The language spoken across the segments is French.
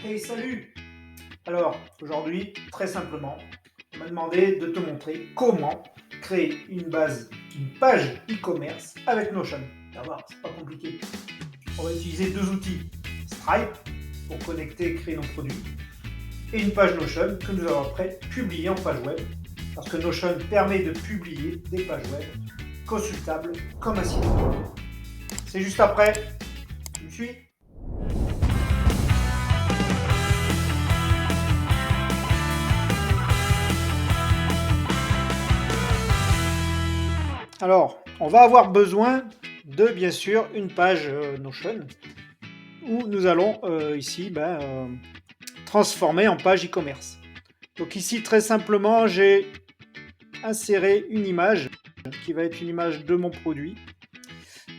Hey, salut! Alors, aujourd'hui, très simplement, on m'a demandé de te montrer comment créer une page e-commerce avec Notion. Ça va, c'est pas compliqué. On va utiliser deux outils, Stripe pour connecter et créer nos produits, et une page Notion que nous allons après publier en page web, parce que Notion permet de publier des pages web consultables comme un site web. C'est juste après. Tu me suis? Alors, on va avoir besoin de, bien sûr, une page Notion où nous allons ici transformer en page e-commerce. Donc ici, très simplement, j'ai inséré une image qui va être une image de mon produit.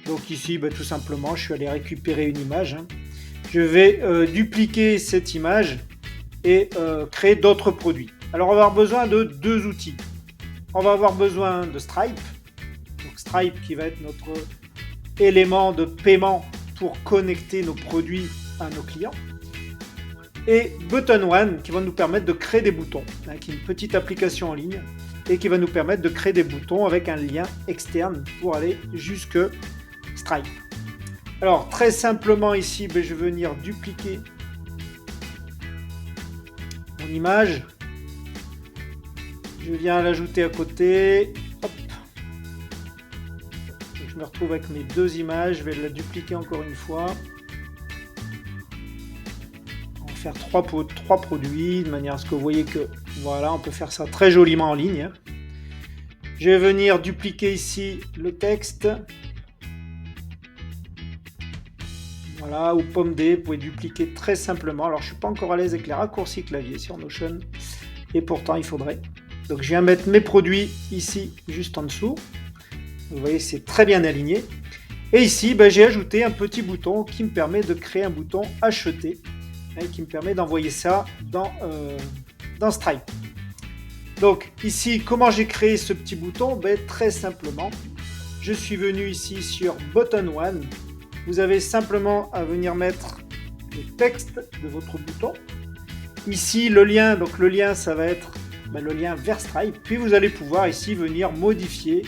Donc ici, tout simplement, je suis allé récupérer une image. Je vais dupliquer cette image et créer d'autres produits. Alors, on va avoir besoin de deux outils. On va avoir besoin de Stripe. Donc Stripe qui va être notre élément de paiement pour connecter nos produits à nos clients. Et Button One qui va nous permettre de créer des boutons, qui est une petite application en ligne et qui va nous permettre de créer des boutons avec un lien externe pour aller jusque Stripe. Alors très simplement ici, je vais venir dupliquer mon image. Je viens l'ajouter à côté. Hop. Je me retrouve avec mes deux images. Je vais la dupliquer encore une fois. On va faire trois produits de manière à ce que vous voyez que voilà, on peut faire ça très joliment en ligne. Je vais venir dupliquer ici le texte. Voilà, ou pomme D, vous pouvez dupliquer très simplement. Alors je ne suis pas encore à l'aise avec les raccourcis clavier sur Notion, et pourtant il faudrait. Donc je viens mettre mes produits ici, juste en dessous. Vous voyez, c'est très bien aligné. Et ici, j'ai ajouté un petit bouton qui me permet de créer un bouton acheter, et qui me permet d'envoyer ça dans Stripe. Donc ici, comment j'ai créé ce petit bouton? Très simplement, je suis venu ici sur Button One. Vous avez simplement à venir mettre le texte de votre bouton. Ici, le lien, donc le lien, ça va être le lien vers Stripe. Puis vous allez pouvoir ici venir modifier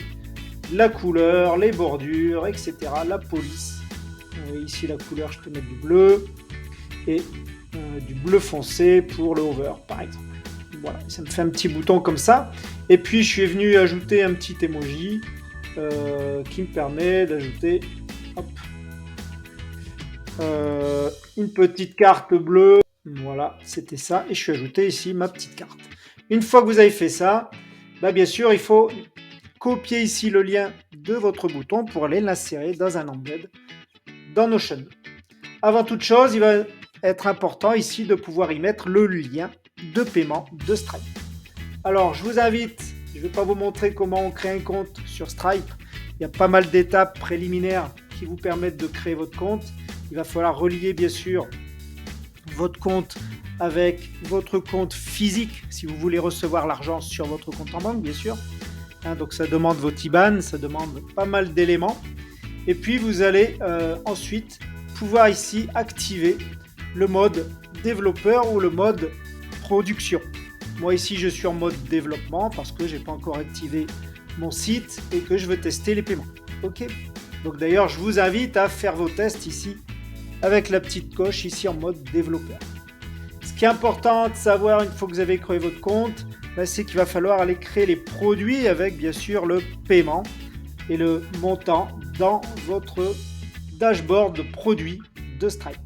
la couleur, les bordures, etc. La police. Vous voyez ici la couleur, je peux mettre du bleu et du bleu foncé pour le hover, par exemple. Voilà, ça me fait un petit bouton comme ça. Et puis je suis venu ajouter un petit emoji qui me permet d'ajouter une petite carte bleue. Voilà, c'était ça. Et je suis ajouté ici ma petite carte. Une fois que vous avez fait ça, bien sûr, il faut copier ici le lien de votre bouton pour aller l'insérer dans un embed dans Notion. Avant toute chose, il va être important ici de pouvoir y mettre le lien de paiement de Stripe. Alors, je vous invite, je ne vais pas vous montrer comment on crée un compte sur Stripe. Il y a pas mal d'étapes préliminaires qui vous permettent de créer votre compte. Il va falloir relier bien sûr votre compte avec votre compte physique si vous voulez recevoir l'argent sur votre compte en banque, bien sûr. Donc ça demande votre IBAN, ça demande pas mal d'éléments. Et puis vous allez ensuite pouvoir ici activer le mode développeur ou le mode production. Moi ici je suis en mode développement parce que je n'ai pas encore activé mon site et que je veux tester les paiements. Ok. Donc d'ailleurs je vous invite à faire vos tests ici avec la petite coche ici en mode développeur. Ce qui est important de savoir une fois que vous avez créé votre compte, c'est qu'il va falloir aller créer les produits avec bien sûr le paiement et le montant dans votre dashboard de produits de Stripe.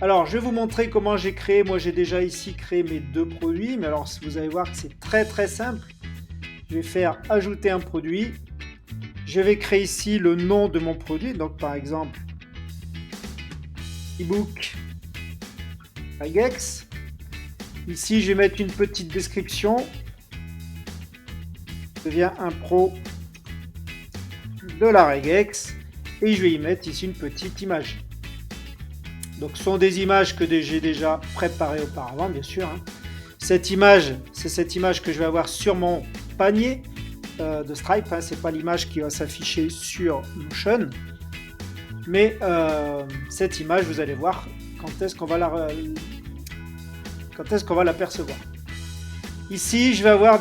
Alors je vais vous montrer comment j'ai créé. Moi j'ai déjà ici créé mes deux produits, mais alors vous allez voir que c'est très simple. Je vais faire ajouter un produit. Je vais créer ici le nom de mon produit. Donc par exemple ebook regex. Ici, je vais mettre une petite description. Je deviens un pro de la regex et je vais y mettre ici une petite image. Donc, ce sont des images que j'ai déjà préparées auparavant, bien sûr. Cette image, c'est cette image que je vais avoir sur mon panier de Stripe. C'est pas l'image qui va s'afficher sur Notion. Mais cette image, vous allez voir quand est-ce qu'on va quand est-ce qu'on va l'apercevoir. Ici, je vais avoir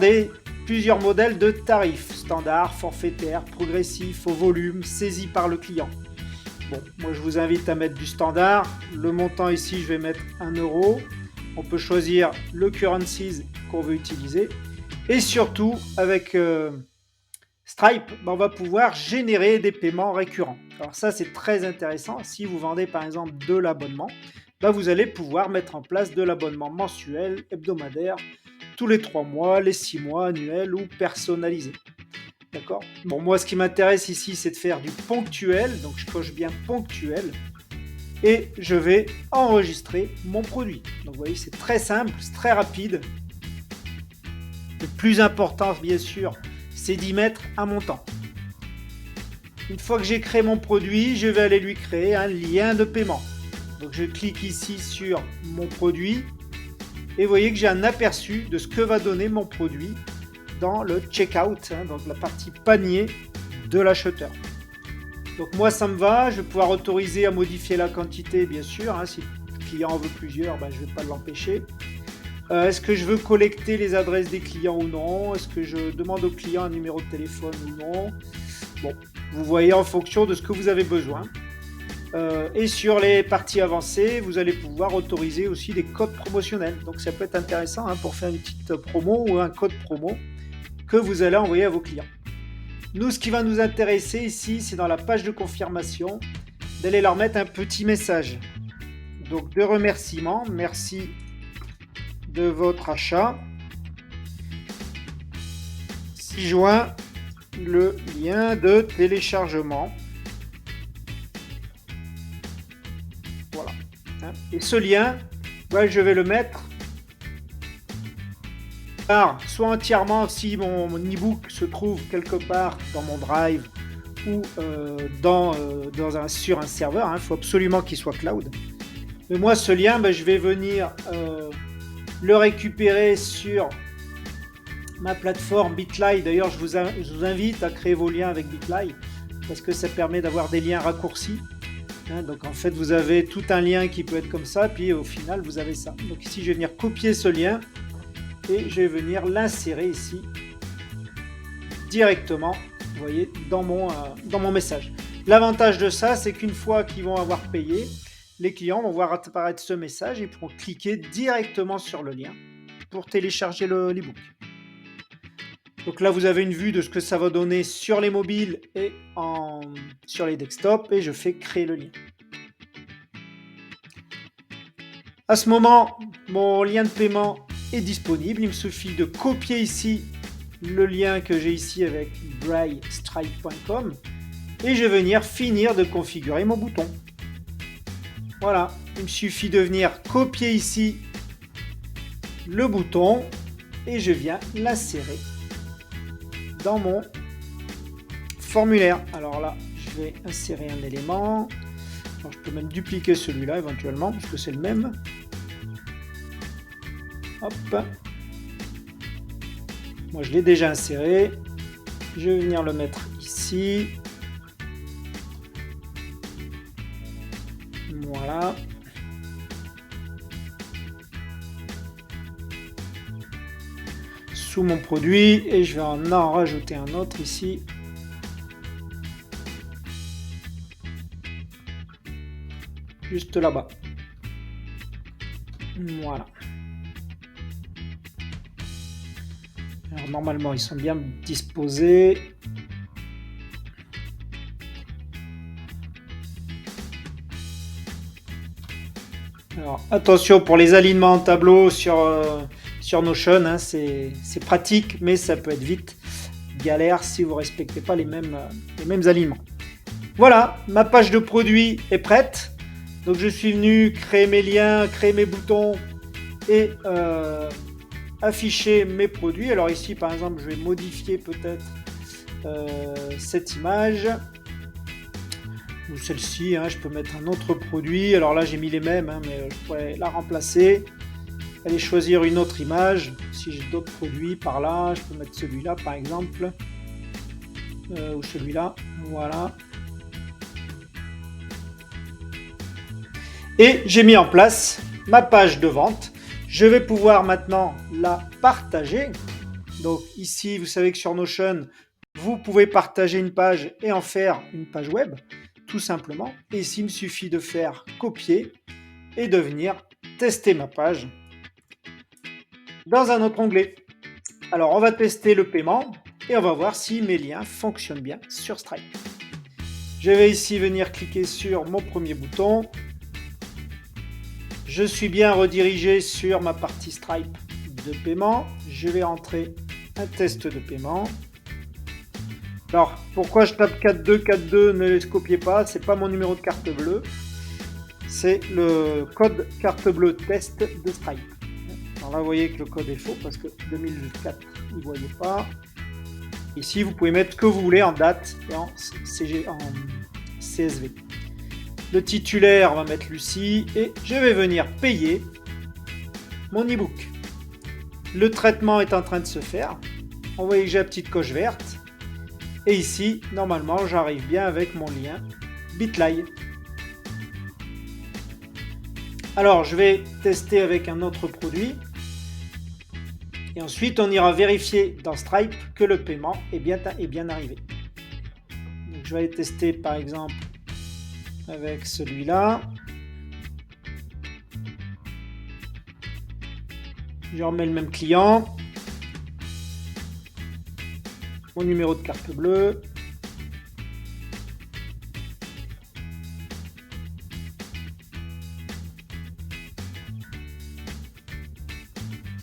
plusieurs modèles de tarifs, standard, forfaitaire, progressif, au volume, saisi par le client. Bon, moi je vous invite à mettre du standard. Le montant ici, je vais mettre 1 €. On peut choisir le currencies qu'on veut utiliser. Et surtout, avec Stripe, on va pouvoir générer des paiements récurrents. Alors ça, c'est très intéressant. Si vous vendez par exemple de l'abonnement, vous allez pouvoir mettre en place de l'abonnement mensuel, hebdomadaire, tous les 3 mois, les 6 mois, annuel ou personnalisé. D'accord ? Bon, moi, ce qui m'intéresse ici, c'est de faire du ponctuel. Donc, je coche bien ponctuel. Et je vais enregistrer mon produit. Donc, vous voyez, c'est très simple, c'est très rapide. Le plus important, bien sûr, c'est d'y mettre un montant. Une fois que j'ai créé mon produit, je vais aller lui créer un lien de paiement. Donc, je clique ici sur mon produit. Et vous voyez que j'ai un aperçu de ce que va donner mon produit dans le checkout, donc la partie panier de l'acheteur. Donc moi ça me va, je vais pouvoir autoriser à modifier la quantité bien sûr, si le client en veut plusieurs, je ne vais pas l'empêcher. Est-ce que je veux collecter les adresses des clients ou non? Est-ce que je demande au client un numéro de téléphone ou non? Bon, vous voyez en fonction de ce que vous avez besoin. Et sur les parties avancées, vous allez pouvoir autoriser aussi des codes promotionnels. Donc ça peut être intéressant pour faire une petite promo ou un code promo que vous allez envoyer à vos clients. Nous, ce qui va nous intéresser ici, c'est dans la page de confirmation, d'aller leur mettre un petit message. Donc de remerciement, merci de votre achat. 6 juin, le lien de téléchargement. Voilà. Et ce lien, je vais le mettre soit entièrement si mon e-book se trouve quelque part dans mon drive ou sur un serveur. Il faut absolument qu'il soit cloud. Mais moi, ce lien, je vais venir le récupérer sur ma plateforme Bitly. D'ailleurs, je vous invite à créer vos liens avec Bitly parce que ça permet d'avoir des liens raccourcis. Donc en fait, vous avez tout un lien qui peut être comme ça, puis au final, vous avez ça. Donc ici, je vais venir copier ce lien et je vais venir l'insérer ici directement, vous voyez, dans mon message. L'avantage de ça, c'est qu'une fois qu'ils vont avoir payé, les clients vont voir apparaître ce message et ils pourront cliquer directement sur le lien pour télécharger l'e-book. Donc là, vous avez une vue de ce que ça va donner sur les mobiles et sur les desktops et je fais créer le lien. À ce moment, mon lien de paiement est disponible. Il me suffit de copier ici le lien que j'ai ici avec braillestripe.com et je vais venir finir de configurer mon bouton. Voilà, il me suffit de venir copier ici le bouton et je viens l'insérer dans mon formulaire. Alors là, je vais insérer un élément. Alors, je peux même dupliquer celui-là éventuellement parce que c'est le même. Hop. Moi, je l'ai déjà inséré. Je vais venir le mettre ici. Voilà. Sous mon produit et je vais en rajouter un autre ici. Juste là-bas. Voilà. Alors normalement, ils sont bien disposés. Alors attention pour les alignements en tableau sur Notion, c'est pratique, mais ça peut être vite galère si vous ne respectez pas les mêmes alignements. Voilà, ma page de produit est prête. Donc je suis venu créer mes liens, créer mes boutons et afficher mes produits. Alors ici par exemple, je vais modifier peut-être cette image. Ou celle-ci, je peux mettre un autre produit. Alors là j'ai mis les mêmes, mais je pourrais la remplacer. Aller choisir une autre image. Si j'ai d'autres produits par là, je peux mettre celui-là par exemple. Ou celui-là, voilà. Et j'ai mis en place ma page de vente. Je vais pouvoir maintenant la partager. Donc ici, vous savez que sur Notion, vous pouvez partager une page et en faire une page web, tout simplement. Et ici, il me suffit de faire copier et de venir tester ma page dans un autre onglet. Alors, on va tester le paiement et on va voir si mes liens fonctionnent bien sur Stripe. Je vais ici venir cliquer sur mon premier bouton. Je suis bien redirigé sur ma partie Stripe de paiement. Je vais entrer un test de paiement. Alors, pourquoi je tape 42, 42, ne les copiez pas, c'est pas mon numéro de carte bleue. C'est le code carte bleue test de Stripe. Alors là, vous voyez que le code est faux parce que 2004, il ne voyait pas. Ici, vous pouvez mettre ce que vous voulez en date et en CSV. Le titulaire, on va mettre Lucie et je vais venir payer mon e-book. Le traitement est en train de se faire. Vous voyez que j'ai la petite coche verte. Et ici, normalement, j'arrive bien avec mon lien Bitly. Alors, je vais tester avec un autre produit. Et ensuite, on ira vérifier dans Stripe que le paiement est bien arrivé. Donc, je vais aller tester par exemple avec celui-là. Je remets le même client. Mon numéro de carte bleue.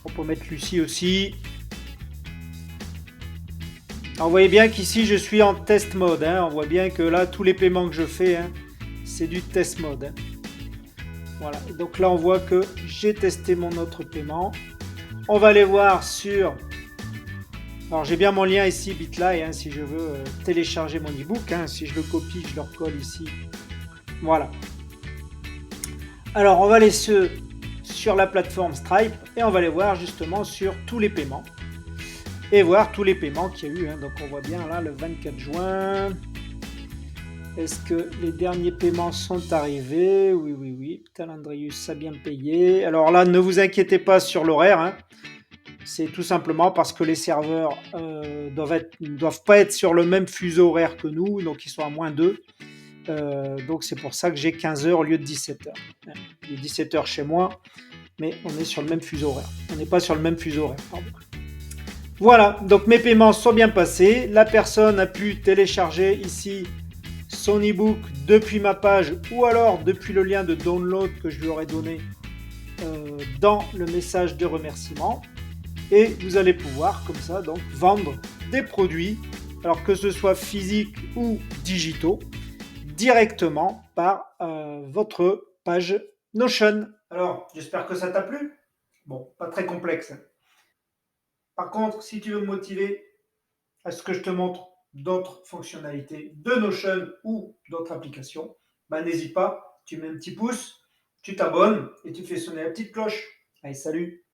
On peut mettre Lucie aussi. Alors, vous voyez bien qu'ici je suis en test mode. On voit bien que là tous les paiements que je fais, c'est du test mode. Voilà. Donc là on voit que j'ai testé mon autre paiement. On va aller voir sur... Alors j'ai bien mon lien ici Bitly si je veux télécharger mon e-book. Si je le copie, je le recolle ici. Voilà. Alors on va aller sur la plateforme Stripe et on va aller voir justement sur tous les paiements et voir tous les paiements qu'il y a eu. Donc on voit bien là le 24 juin. Est-ce que les derniers paiements sont arrivés? Oui. Talandrius a bien payé. Alors là, ne vous inquiétez pas sur l'horaire. C'est tout simplement parce que les serveurs ne doivent pas être sur le même fuseau horaire que nous, donc ils sont à -2. Donc c'est pour ça que j'ai 15h au lieu de 17h. Il est 17h chez moi, mais on est sur le même fuseau horaire. On n'est pas sur le même fuseau horaire, pardon. Voilà, donc mes paiements sont bien passés. La personne a pu télécharger ici son e-book depuis ma page ou alors depuis le lien de download que je lui aurais donné dans le message de remerciement. Et vous allez pouvoir comme ça donc vendre des produits, alors que ce soit physiques ou digitaux, directement par votre page Notion. Alors, j'espère que ça t'a plu. Bon, pas très complexe. Par contre, si tu veux me motiver à ce que je te montre d'autres fonctionnalités de Notion ou d'autres applications, n'hésite pas, tu mets un petit pouce, tu t'abonnes et tu fais sonner la petite cloche. Allez, salut!